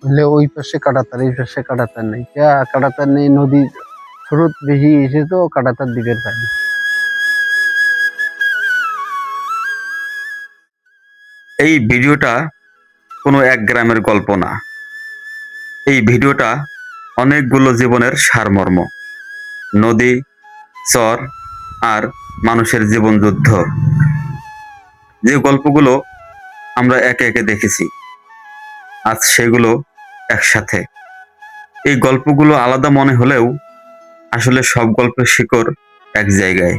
হলে ওই পাশে কাঁটাতার, এই পাশে কাঁটাতার নেই। কাঁটাতার নেই, নদীর স্রোত বেশি এসে তো কাঁটাতার দিকের পাই না। এই ভিডিওটা কোনো এক গ্রামের গল্প না, এই ভিডিওটা অনেকগুলো জীবনের সারমর্ম। নদী, চর আর মানুষের জীবন যুদ্ধ, যে গল্পগুলো আমরা একে একে দেখেছি, আজ সেগুলো একসাথে। এই গল্পগুলো আলাদা মনে হলেও আসলে সব গল্পের শিকড় এক জায়গায়।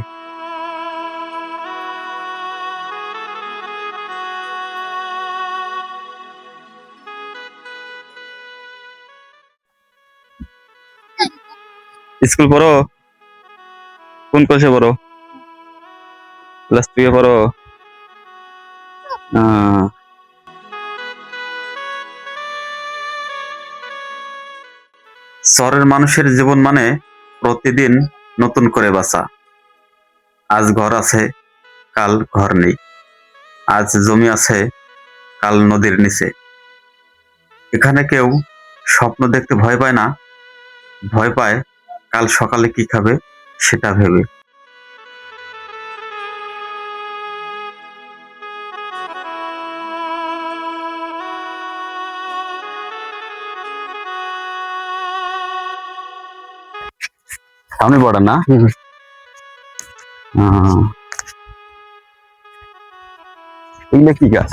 স্কুল পড়ো? কোন ক্লাসে পড়ো? ক্লাস 3 পড়ো? শহরের মানুষের জীবন মানে প্রতিদিন নতুন করে বাঁচা। আজ ঘর আছে, কাল ঘর নেই। আজ জমি আছে, কাল নদীর নিচে। এখানে কেউ স্বপ্ন দেখতে ভয় পায় না, ভয় পায় কাল সকালে কি খাবে সেটা ভেবে। সামনে পড়া না? এগুলা কি গাছ?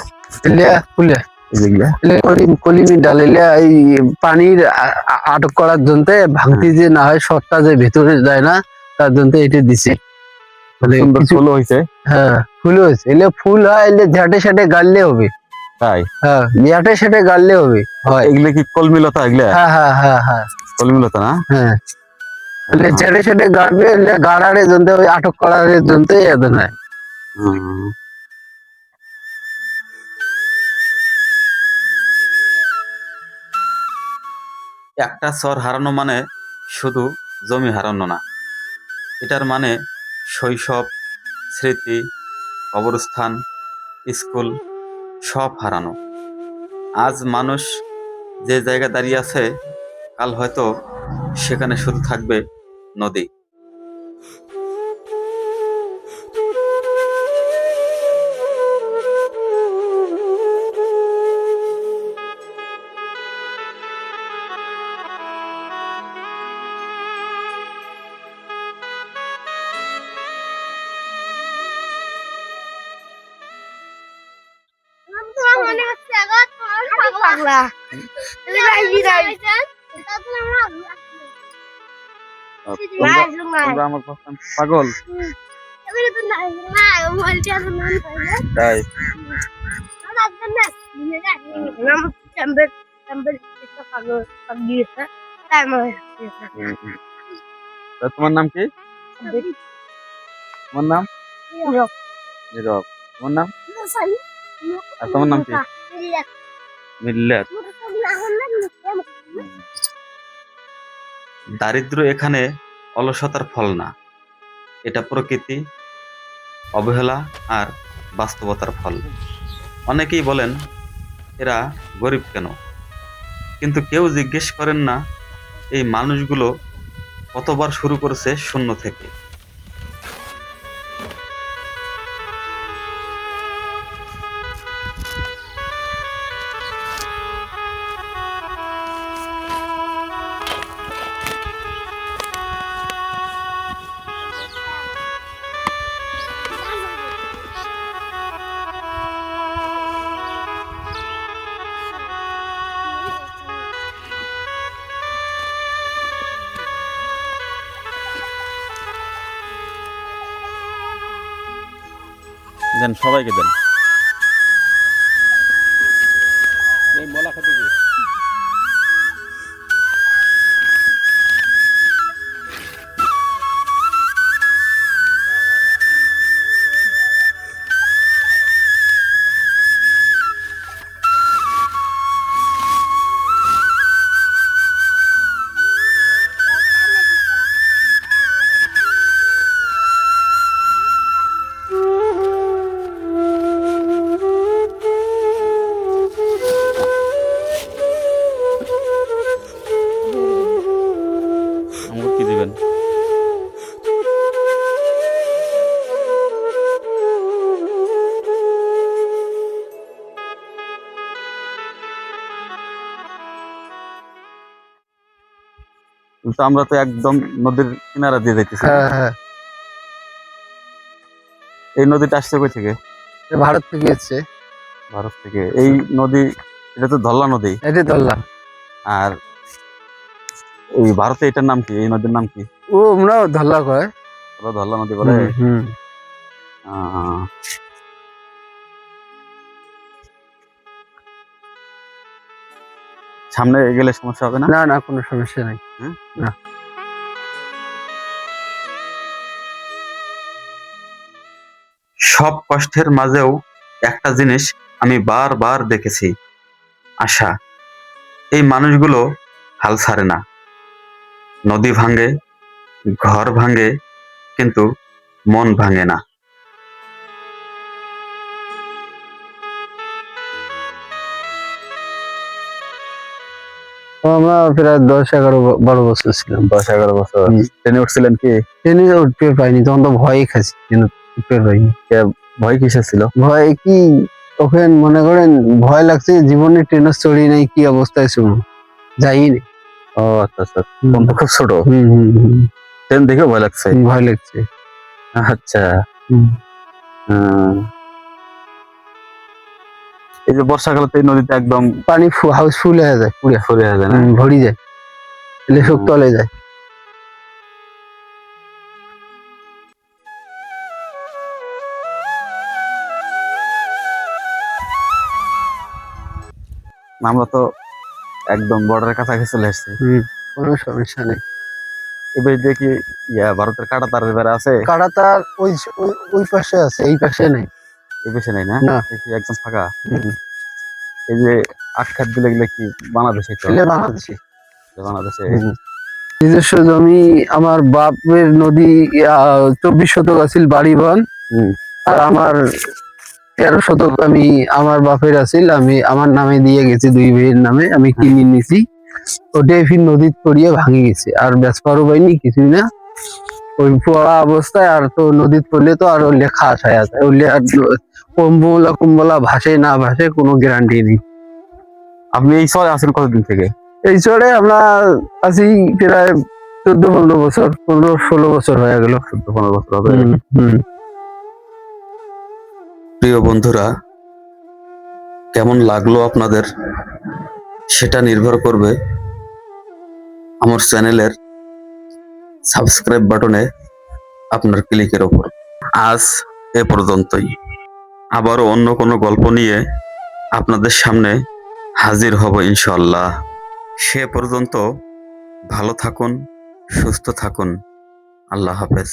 কলিমি ডাল, এই পানির আটক করার জন্য ভাঙতি যে না হয়, শর্টটা যে ভেতরে যায় না, তার জন্য এটা দিছে। ফুল হয়েছে। হ্যাঁ, ফুল হয়েছে। এলে ফুল হয়, এলে ঝাঁটে সাটে গাড়লে হবে। তাই? হ্যাঁ, ঝাঁটে সাটে গাড়লে হবে। এগুলো কি কলমিলতা? এগুলা হ্যাঁ হ্যাঁ হ্যাঁ হ্যাঁ, কলমিলতা না? হ্যাঁ, ঝাঁটে সাটে গাড়বে, গাড়ার জন্য, ওই আটক করার জন্য এত নয়। একটা চর হারানো মানে শুধু জমি হারানো না, এটার মানে শৈশব, স্মৃতি, কবরস্থান, স্কুল সব হারানো। আজ মানুষ যে জায়গায় দাঁড়িয়ে আছে, কাল হয়তো সেখানে শুধু থাকবে নদী। পাগল তাই? তোমার নাম কি? তোমার নাম? নীরব। তোমার নাম? আর তোমার নাম কি? মিল্লাত। দারিদ্র এখানে অলসতার ফল না, এটা প্রকৃতি, অবহেলা আর বাস্তবতার ফল। অনেকেই বলেন এরা গরিব কেন, কিন্তু কেউ জিজ্ঞেস করেন না এই মানুষগুলো কতবার শুরু করেছে শূন্য থেকে। দেন, সবাইকে দেন। মলা খেতে কি? কিন্তু আমরা তো একদম নদীর কিনারা দিয়ে যাইতেছি। হ্যাঁ হ্যাঁ, এই নদীটা আসছে কই থেকে? এটা ভারত থেকে এসছে। ভারত থেকে। এই নদী, এটা তো ধল্লা নদী। এটা ধরলাম। আর ওই ভারতে এটার নাম কি, এই নদীর নাম কি? ও আমরাও ধরলা কয়। ওরা ধল্লা নদী বলে। হুম হুম। আহ, সামনে গেলে সমস্যা হবে না? না না, কোনো সমস্যা নাই। হুম? না। সব কষ্টের মাঝেও একটা জিনিস আমি বারবার দেখেছি, আশা। এই মানুষগুলো হাল ছাড়ে না। নদী ভাঙে, ঘর ভাঙে, কিন্তু মন ভাঙে না। তো আমরা প্রায় 10-11-12 বছর ছিলাম। 10-11 বছর হুম। ট্রেনে উঠছিলেন কি? ট্রেনে উঠতে পাইনি, তখন তো ভয়ই খাচ্ছি, ট্রেনে উঠতে পাইনি। ভয় কিসের ছিল? ভয় কি, তখন মনে করেন ভয় লাগছে, জীবনে ট্রেনে চড়ি নাই, কি অবস্থায় শুনো যাইনি। ও আচ্ছা আচ্ছা, তখন তো খুব ছোট। হুম হুম হুম। ট্রেন দেখে ভয় লাগছে। ভয় লাগছে। আচ্ছা। হুম। হুম। এই যে বর্ষাকালে তো এই নদীতে একদম পানি হাউস ফুল হয়ে যায়, পুরে ফুরে হয়ে যায় না? ভরি যায়, এলে সব হুম। তলে যায়। আমরা তো একদম বর্ডারের কাছাকাছি চলে আসছি। হুম, কোনো সমস্যা নেই। এবার দেখি ভারতের কাঁটা তারের বেড়া আছে। কাড়াতার ওই পাশে আছে, এই পাশে নেই। এই বেশি নাই না? না। দেখি একদম ফাঁকা। হুম। এই যে আখ খাত গুলো এগুলো কি বাংলাদেশে? তো এলে বাংলাদেশি। বাংলাদেশে। হুম। নিজস্ব জমি, আমার বাপের নদী 24 শতক আছিল বাড়ি বন। হুম। আর আমার 13 শতক আমি আমার বাপের আছিল, আমি আমার নামে দিয়ে গেছি, দুই ভাইয়ের নামে আমি কিনে নিছি। ওটাই ফির নদীত পড়িয়ে ভাঙে গেছে, আর বেচপারও পাইনি কিছুই না। ওই পড়া অবস্থায় আর তো নদীত পড়লে তো আরো লেখা আসায় আছে, ওইলে আর কম্বলা কুম্বলা ভাসে না ভাসে কোনো গ্যারান্টি নেই। আপনি এই শহরে আছেন কতদিন থেকে? এই চরে আমরা আছি প্রায় 14-15 বছর, 15-16 বছর হয়ে গেল। 14-15 বছর হবে। হুম হুম। প্রিয় বন্ধুরা, কেমন লাগলো আপনাদের সেটা নির্ভর করবে আমার চ্যানেলের সাবস্ক্রাইব বাটনে আপনার ক্লিকের উপর। আজ এ পর্যন্তই। আবারও অন্য কোনো গল্প নিয়ে আপনাদের সামনে হাজির হব ইনশাআল্লাহ। সে পর্যন্ত ভালো থাকুন, সুস্থ থাকুন। আল্লাহ হাফেজ।